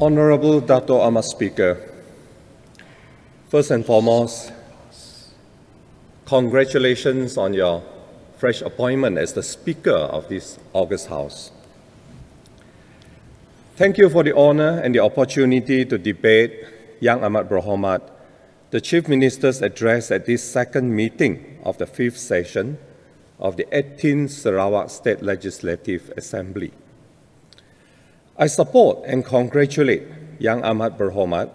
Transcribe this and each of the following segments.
Honorable Dato' Ahmad Speaker, first and foremost, congratulations on your fresh appointment as the Speaker of this August House. Thank you for the honor and the opportunity to debate Yang Amat Berhormat, the Chief Minister's address at this second meeting of the 5th session of the 18th Sarawak State Legislative Assembly. I support and congratulate Yang Amat Berhormat,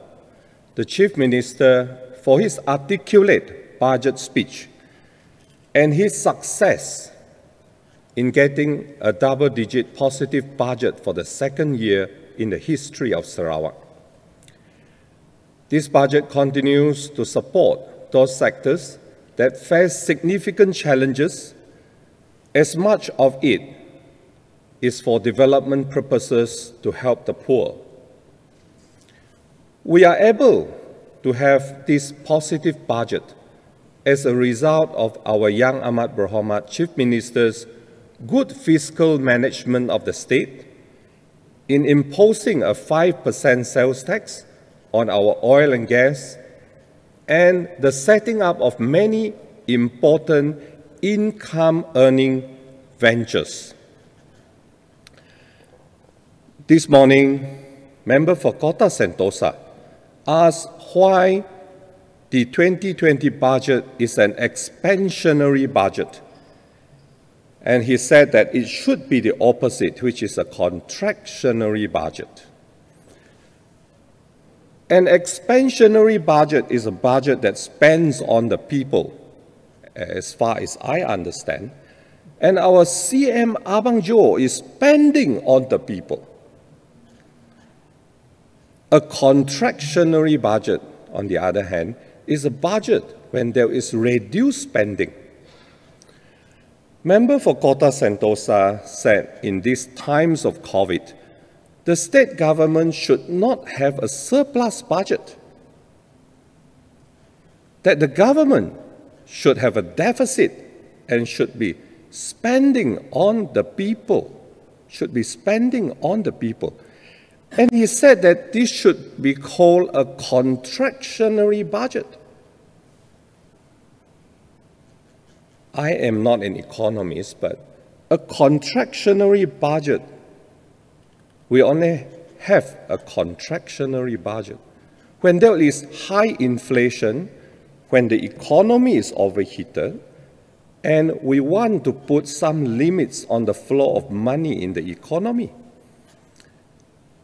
the Chief Minister, for his articulate budget speech and his success in getting a double-digit positive budget for the second year in the history of Sarawak. This budget continues to support those sectors that face significant challenges, as much of it is for development purposes to help the poor. We are able to have this positive budget as a result of our Yang Amat Berhormat Chief Minister's good fiscal management of the state in imposing a 5% sales tax on our oil and gas and the setting up of many important income-earning ventures. This morning, member for Kota Sentosa asked why the 2020 budget is an expansionary budget. And he said that it should be the opposite, which is a contractionary budget. An expansionary budget is a budget that spends on the people, as far as I understand. And our CM Abang Jo is spending on the people. A contractionary budget, on the other hand, is a budget when there is reduced spending. Member for Kota Sentosa said in these times of COVID, the state government should not have a surplus budget, that the government should have a deficit and should be spending on the people, And he said that this should be called a contractionary budget. I am not an economist, but a contractionary budget, we only have a contractionary budget when there is high inflation, when the economy is overheated, and we want to put some limits on the flow of money in the economy.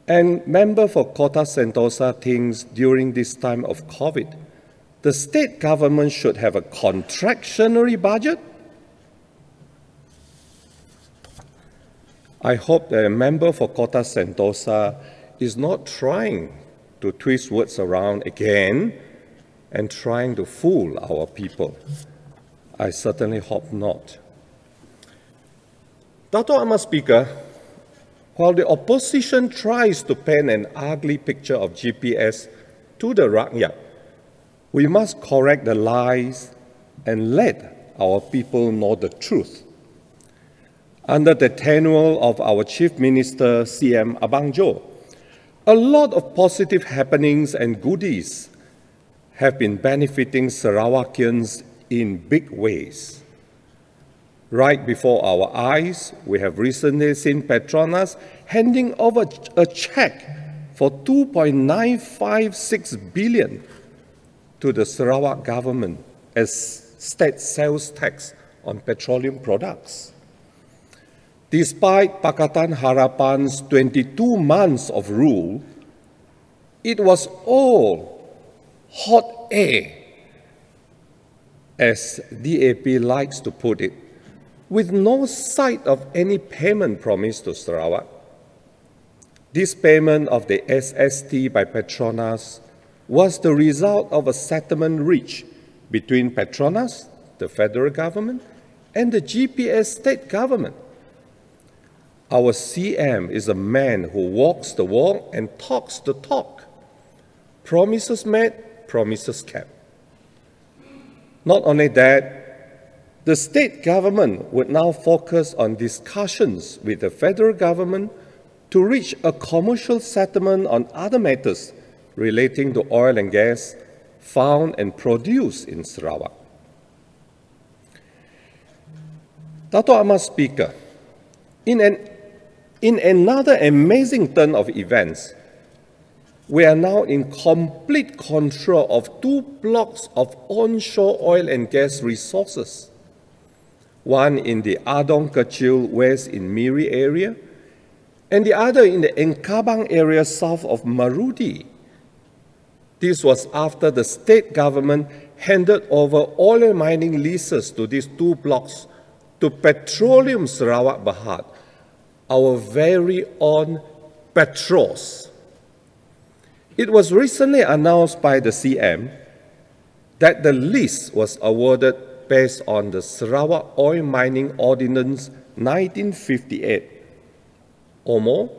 And member for Kota Sentosa thinks during this time of COVID, the state government should have a contractionary budget? I hope that a member for Kota Sentosa is not trying to twist words around again and trying to fool our people. I certainly hope not. Dato' Ahmad Speaker, while the opposition tries to paint an ugly picture of GPS to the rakyat, we must correct the lies and let our people know the truth. Under the tenure of our Chief Minister, CM Abang Jo, a lot of positive happenings and goodies have been benefiting Sarawakians in big ways. Right before our eyes, we have recently seen Petronas handing over a check for 2.956 billion to the Sarawak government as state sales tax on petroleum products. Despite Pakatan Harapan's 22 months of rule, it was all hot air, as DAP likes to put it, with no sight of any payment promised to Sarawak. This payment of the SST by Petronas was the result of a settlement reached between Petronas, the federal government, and the GPS state government. Our CM is a man who walks the walk and talks the talk. Promises made, promises kept. Not only that, the state government would now focus on discussions with the federal government to reach a commercial settlement on other matters relating to oil and gas found and produced in Sarawak. Dato' Ahmad Speaker, in another amazing turn of events, we are now in complete control of 2 blocks of onshore oil and gas resources, one in the Adong Kecil West in Miri area, and the other in the Engkabang area south of Marudi. This was after the state government handed over oil mining leases to these 2 blocks to Petroleum Sarawak Berhad, our very own Petros. It was recently announced by the CM that the lease was awarded based on the Sarawak Oil Mining Ordinance 1958, OMO,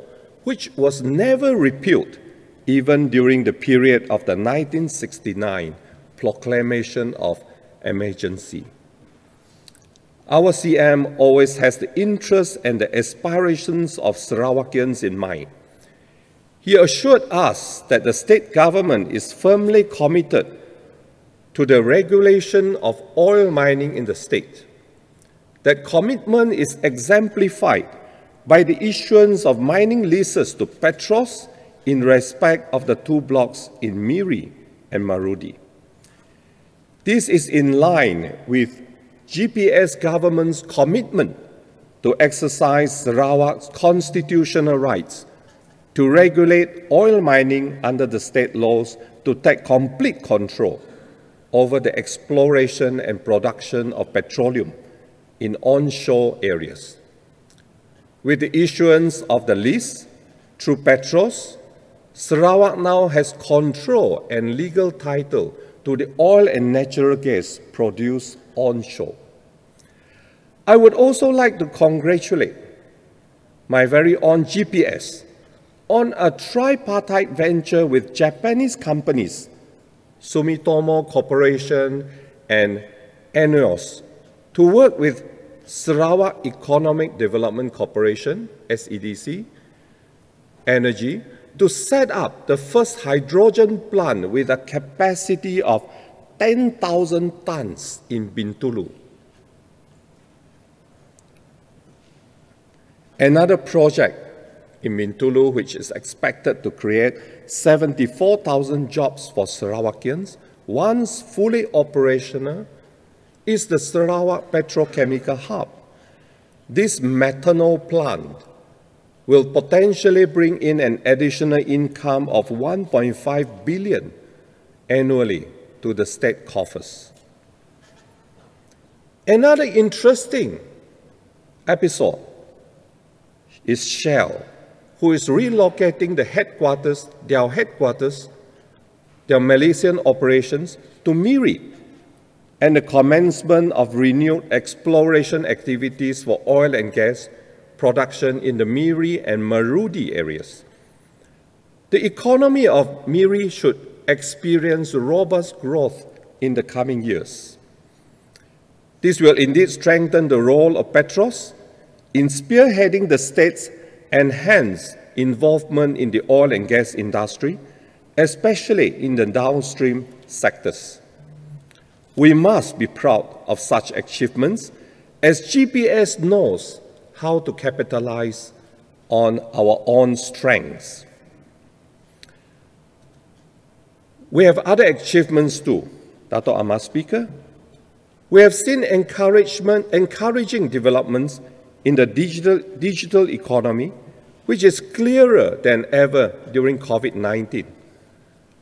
which was never repealed even during the period of the 1969 proclamation of emergency. Our CM always has the interests and the aspirations of Sarawakians in mind. He assured us that the state government is firmly committed to the regulation of oil mining in the state. That commitment is exemplified by the issuance of mining leases to Petros in respect of the 2 blocks in Miri and Marudi. This is in line with GPS government's commitment to exercise Sarawak's constitutional rights to regulate oil mining under the state laws to take complete control over the exploration and production of petroleum in onshore areas. With the issuance of the lease through Petros, Sarawak now has control and legal title to the oil and natural gas produced onshore. I would also like to congratulate my very own GPS on a tripartite venture with Japanese companies, Sumitomo Corporation and ENEOS, to work with Sarawak Economic Development Corporation, SEDC, Energy, to set up the first hydrogen plant with a capacity of 10,000 tons in Bintulu. Another project in Bintulu, which is expected to create 74,000 jobs for Sarawakians, once fully operational, is the Sarawak Petrochemical Hub. This methanol plant will potentially bring in an additional income of 1.5 billion annually to the state coffers. Another interesting episode is Shell, who is relocating their Malaysian operations to Miri, and the commencement of renewed exploration activities for oil and gas production in the Miri and Marudi areas. The economy of Miri should experience robust growth in the coming years. This will indeed strengthen the role of Petros in spearheading the state's enhanced involvement in the oil and gas industry, especially in the downstream sectors. We must be proud of such achievements, as GPS knows how to capitalize on our own strengths. We have other achievements too, Dato' Ahmad Speaker. We have seen encouraging developments in the digital economy, which is clearer than ever during COVID-19.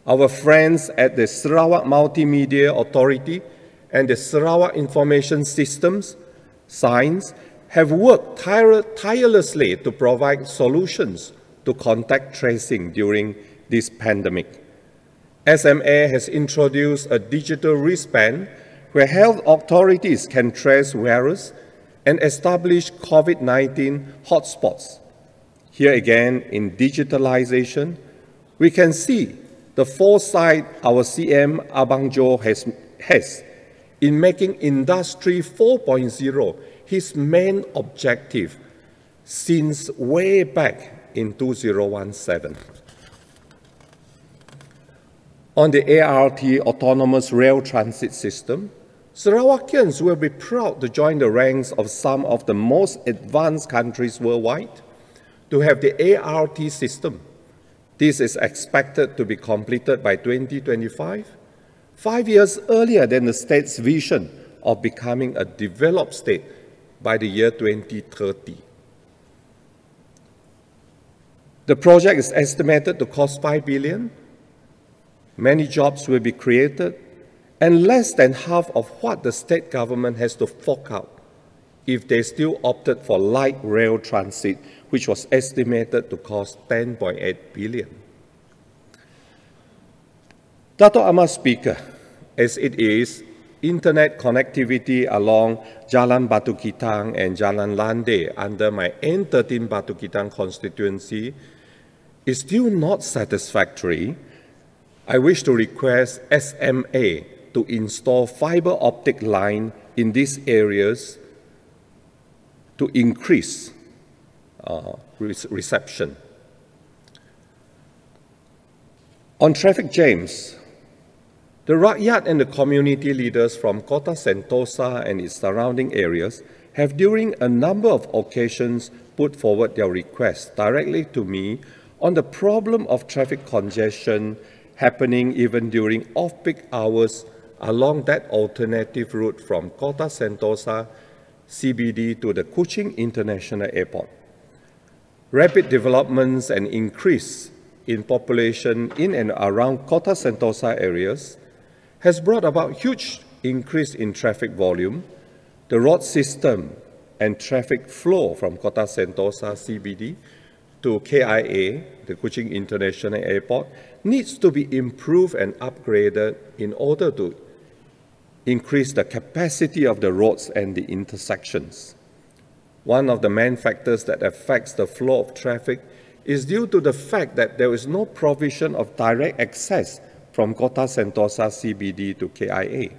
Our friends at the Sarawak Multimedia Authority and the Sarawak Information Systems, SINS, have worked tirelessly to provide solutions to contact tracing during this pandemic. SMA has introduced a digital wristband where health authorities can trace wearers and establish COVID-19 hotspots. Here again, in digitalization, we can see the foresight our CM Abang Jo has in making Industry 4.0 his main objective since way back in 2017. On the ART autonomous rail transit system, Sarawakians will be proud to join the ranks of some of the most advanced countries worldwide to have the ART system. This is expected to be completed by 2025, 5 years earlier than the state's vision of becoming a developed state by the year 2030. The project is estimated to cost $5 billion. Many jobs will be created, and less than half of what the state government has to fork out if they still opted for light rail transit, which was estimated to cost $10.8 billion. Dato' Amar Speaker, as it is, internet connectivity along Jalan Batu Kitang and Jalan Lande under my N13 Batu Kitang constituency is still not satisfactory. I wish to request SMA to install fiber optic line in these areas to increase reception. On traffic jams, the rakyat and the community leaders from Kota Sentosa and its surrounding areas have during a number of occasions put forward their requests directly to me on the problem of traffic congestion happening even during off-peak hours along that alternative route from Kota Sentosa CBD to the Kuching International Airport. Rapid developments and increase in population in and around Kota Sentosa areas has brought about huge increase in traffic volume. The road system and traffic flow from Kota Sentosa CBD to KIA, the Kuching International Airport, needs to be improved and upgraded in order to increase the capacity of the roads and the intersections. One of the main factors that affects the flow of traffic is due to the fact that there is no provision of direct access from Kota Sentosa CBD to KIA.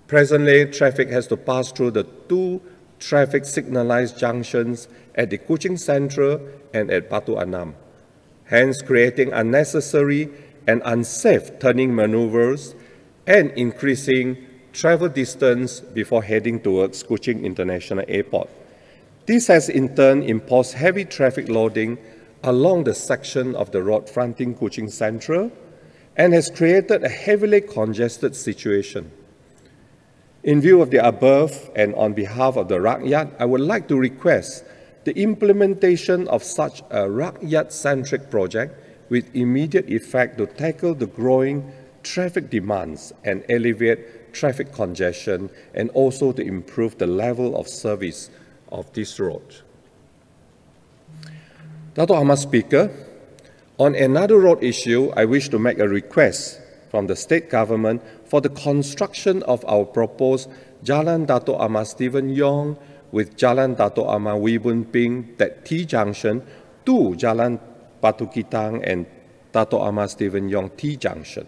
Presently, traffic has to pass through the two traffic signalized junctions at the Kuching Central and at Batu Anam, hence creating unnecessary and unsafe turning maneuvers and increasing travel distance before heading towards Kuching International Airport. This has in turn imposed heavy traffic loading along the section of the road fronting Kuching Central and has created a heavily congested situation. In view of the above and on behalf of the rakyat, I would like to request the implementation of such a rakyat-centric project with immediate effect to tackle the growing traffic demands and alleviate traffic congestion, and also to improve the level of service of this road. Dato' Amar Speaker, on another road issue, I wish to make a request from the state government for the construction of our proposed Jalan Dato' Amar Stephen Yong with Jalan Dato' Amar Wee Boon Ping, that T-junction, to Jalan Batu Kitang and Dato' Amar Stephen Yong T-junction.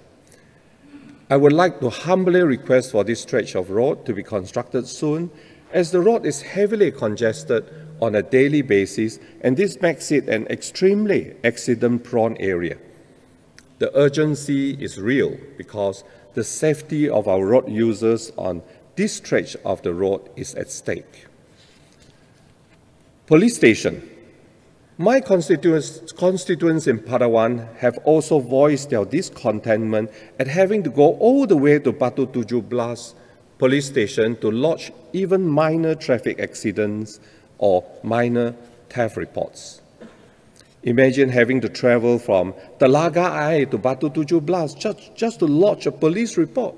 I would like to humbly request for this stretch of road to be constructed soon, as the road is heavily congested on a daily basis, and this makes it an extremely accident-prone area. The urgency is real because the safety of our road users on this stretch of the road is at stake. Police station. My constituents in Palawan have also voiced their discontentment at having to go all the way to Batu 17 police station to lodge even minor traffic accidents or minor theft reports. Imagine having to travel from Telaga Air to Batu 17 just to lodge a police report.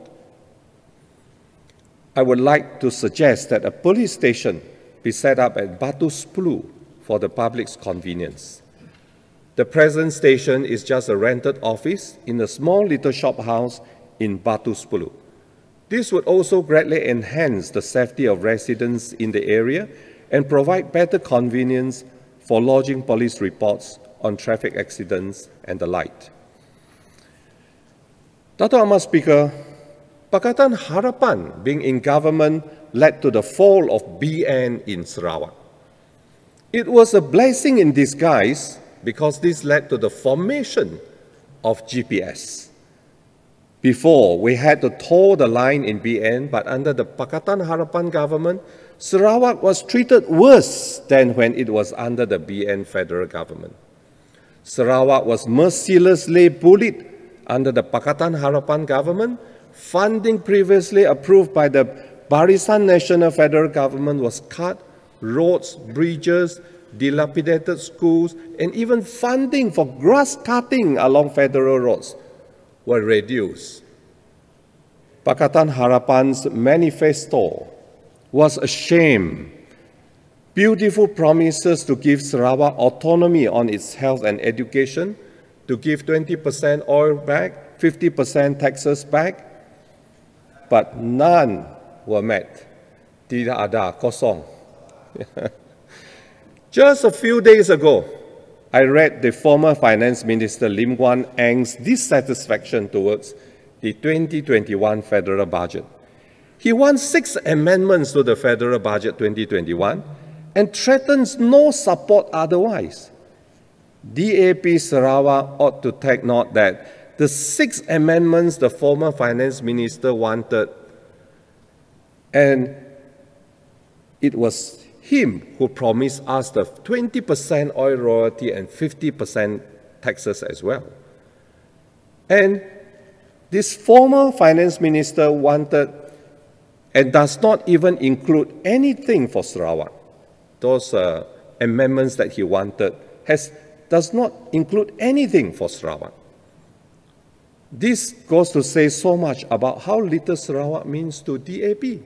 I would like to suggest that a police station be set up at Batu 10 for the public's convenience. The present station is just a rented office in a small little shop house in Batu 10. This would also greatly enhance the safety of residents in the area and provide better convenience for lodging police reports on traffic accidents and the like. Dato' Amar Speaker, Pakatan Harapan being in government led to the fall of BN in Sarawak. It was a blessing in disguise because this led to the formation of GPS. Before, we had to toe the line in BN, but under the Pakatan Harapan government, Sarawak was treated worse than when it was under the BN federal government. Sarawak was mercilessly bullied under the Pakatan Harapan government. Funding previously approved by the Barisan National Federal Government was cut. Roads, bridges, dilapidated schools, and even funding for grass cutting along federal roads were reduced. Pakatan Harapan's manifesto was a shame. Beautiful promises to give Sarawak autonomy on its health and education, to give 20% oil back, 50% taxes back, but none were met. Tidak ada, kosong. Just a few days ago, I read the former Finance Minister Lim Guan Eng's dissatisfaction towards the 2021 federal budget. He wants 6 amendments to the federal budget 2021 and threatens no support otherwise. DAP Sarawak ought to take note that the 6 amendments the former Finance Minister wanted, and it was him who promised us the 20% oil royalty and 50% taxes as well. And this former finance minister wanted and does not even include anything for Sarawak. Those amendments that he wanted does not include anything for Sarawak. This goes to say so much about how little Sarawak means to DAP.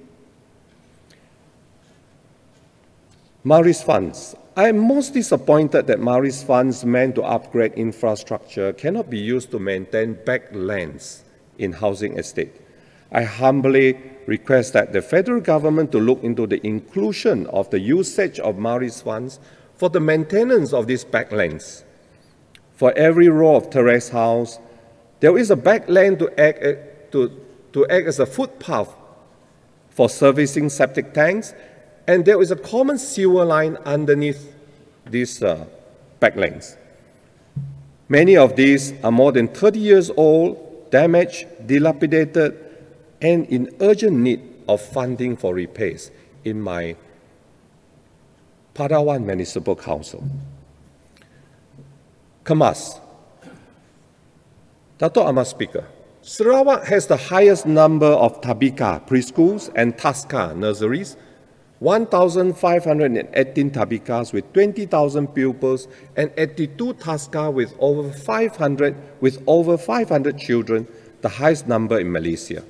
Maris funds. I am most disappointed that Maris funds meant to upgrade infrastructure cannot be used to maintain backlands in housing estate. I humbly request that the federal government to look into the inclusion of the usage of Maris funds for the maintenance of these backlands. For every row of terrace house, there is a backland to act as a footpath for servicing septic tanks, and there is a common sewer line underneath these backlands. Many of these are more than 30 years old, damaged, dilapidated, and in urgent need of funding for repairs in my Padawan Municipal Council. Kemas. Dato' Ahmad Speaker, Sarawak has the highest number of Tabika preschools and Taska nurseries, 1,518 Tabikas with 20,000 pupils and 82 Taska with over 500 children, the highest number in Malaysia.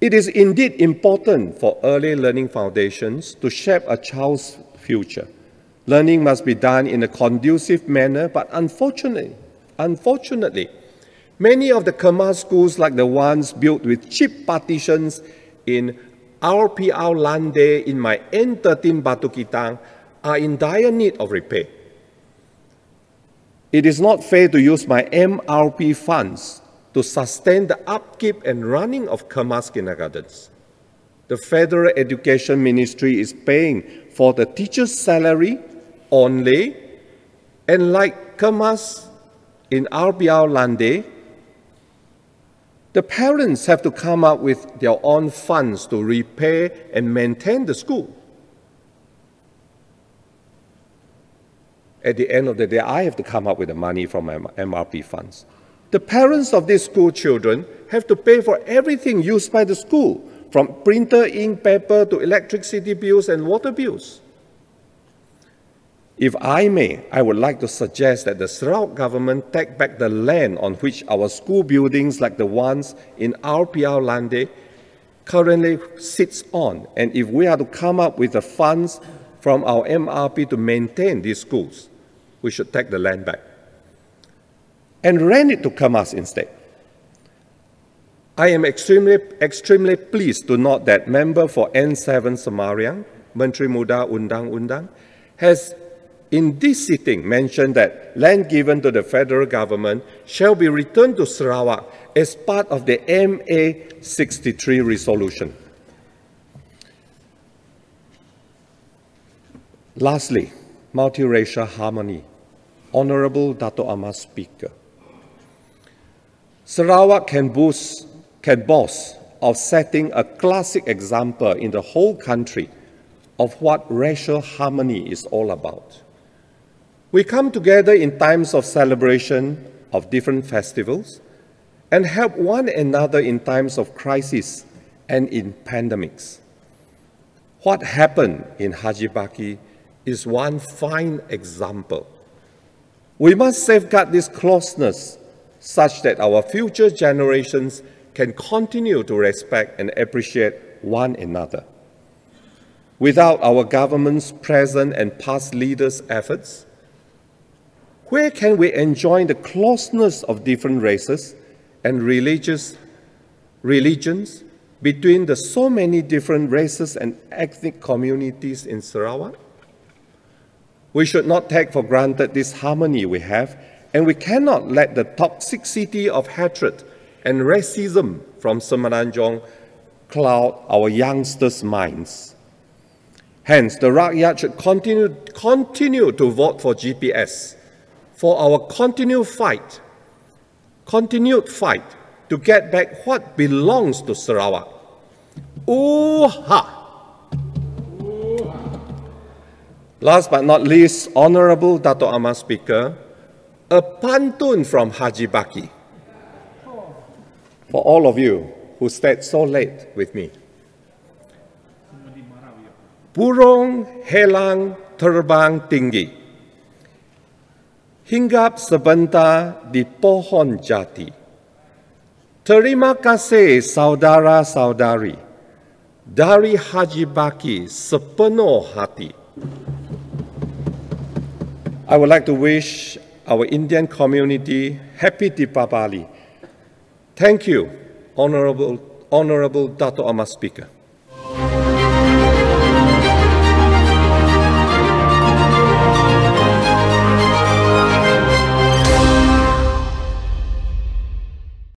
It is indeed important for early learning foundations to shape a child's future. Learning must be done in a conducive manner, but unfortunately, many of the Kemas schools, like the ones built with cheap partitions in RPR Lande in my N13 Batu Kitang, are in dire need of repair. It is not fair to use my MRP funds to sustain the upkeep and running of Kemas kindergartens. The Federal Education Ministry is paying for the teacher's salary only, and like Kemas in RPR Lande, the parents have to come up with their own funds to repair and maintain the school. At the end of the day, I have to come up with the money from my MRP funds. The parents of these school children have to pay for everything used by the school, from printer, ink, paper to electricity bills and water bills. If I may, I would like to suggest that the Sarawak government take back the land on which our school buildings like the ones in RPR Lande currently sits on. And if we are to come up with the funds from our MRP to maintain these schools, we should take the land back and rent it to Kemas instead. I am extremely pleased to note that member for N7 Semariang, Menteri Muda Undang-Undang, has in this sitting mentioned that land given to the federal government shall be returned to Sarawak as part of the MA 63 resolution. Lastly, multiracial harmony. Honorable Dato' Amar Speaker, Sarawak can boast of setting a classic example in the whole country of what racial harmony is all about. We come together in times of celebration of different festivals and help one another in times of crisis and in pandemics. What happened in Haji Baki is one fine example. We must safeguard this closeness such that our future generations can continue to respect and appreciate one another. Without our government's present and past leaders' efforts, where can we enjoy the closeness of different races and religions between the so many different races and ethnic communities in Sarawak? We should not take for granted this harmony we have, and we cannot let the toxicity of hatred and racism from Semenanjung cloud our youngsters' minds. Hence, the rakyat should continue to vote for GPS, for our continued fight to get back what belongs to Sarawak. Ooh-ha! Last but not least, Honorable Dato' Amar Speaker, a pantun from Haji Baki for all of you who stayed so late with me. Burung helang terbang tinggi, hinggap sebentar di pohon jati. Terima kasih saudara-saudari dari Haji Baki sepenuh hati. I would like to wish our Indian community happy Deepavali. Thank you, Honorable Dato' Amar Speaker.